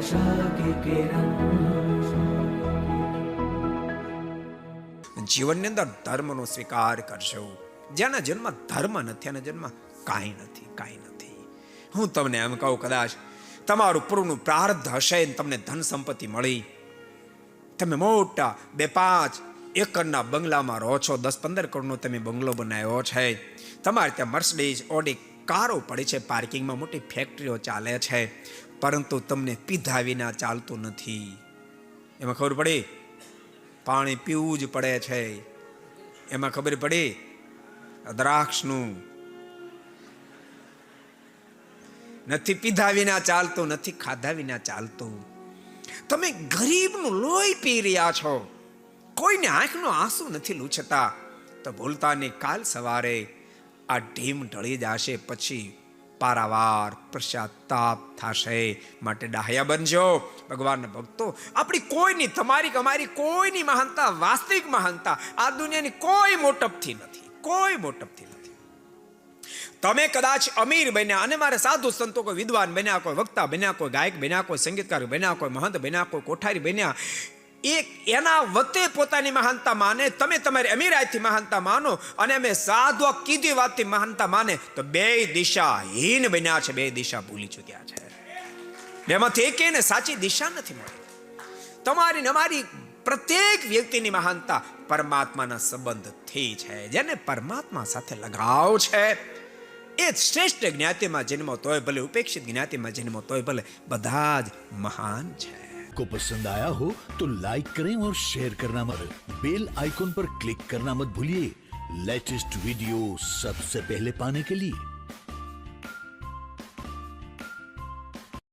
आशा की किरण। જીવનની અંદર ધર્મનો સ્વીકાર કરશો. જેના જન્મ ધર્મ નથી એના જન્મ કાંઈ નથી. હું તમને એમ કહું, કદાચ તમારું પૂર્વનું પ્રારબ્ધ હશે ને તમને ધન સંપત્તિ મળી, તમે મોટા 2-5 એકરના બંગલામાં રહો છો, 10-15 કરોડનો તમે બંગલો બનાવ્યો છે, તમારે ત્યાં મર્સિડીઝ ઓડી કારો પડી છે, પાર્કિંગમાં મોટી ફેક્ટરીઓ ચાલે છે, પરંતુ તમને પીધા વિના ચાલતું નથી. એમાં ખબર પડી પાણી પીવું જ પડે છે. એમાં ખબર પડી દ્રાક્ષનું નથી પીધા વિના ચાલતું, નથી ખાધા વિના ચાલતું. તમે ગરીબનું લોહી પી રહ્યા છો, કોઈને આંખનો આંસુ નથી લૂછતા, તો ભૂલતા નહીં કાલ સવારે આ ઢીમ ઢળી જશે, પછી પારાવાર પશ્ચાતાપ થશે. માટે ડાહ્યા બનજો ભગવાનના ભક્તો. આપણી કોઈની, તમારી અમારી કોઈની મહાનતા, વાસ્તવિક મહાનતા આ દુનિયાની કોઈ મોટપથી નથી, કોઈ મોટપથી નથી. તમે કદાચ અમીર બન્યા અને મારે સાધુ સંતો, કોઈ વિદ્વાન બન્યા, કોઈ વક્તા બન્યા, કોઈ ગાયક બન્યા, કોઈ સંગીતકાર બન્યા, કોઈ મહંત બન્યા, કોઈ કોઠારી બન્યા, એક એના વતે પોતાની મહાનતા માને, તમે તમારી અમીરાઈથી મહાનતા માનો અને અમે સાધુ કીધી વાતથી મહાનતા માને, તો બે દિશા હીન બન્યા છે, બે દિશા ભૂલી ચૂક્યા છે. બેમાંથી એકેયને સાચી દિશા નથી મળી. તમારી અમારી પ્રત્યેક વ્યક્તિની મહાનતા પરમાત્માના સંબંધથી છે. જેને પરમાત્મા સાથે લગાવ છે એ શ્રેષ્ઠ જ્ઞાતિમાં જન્મો તોય ભલે, ઉપેક્ષિત જ્ઞાતિમાં જન્મો તોય ભલે, બધા જ મહાન છે. को पसंद आया हो तो लाइक करें और शेयर करना मत, बेल आइकॉन पर क्लिक करना मत भूलिए लेटेस्ट वीडियो सबसे पहले पाने के लिए.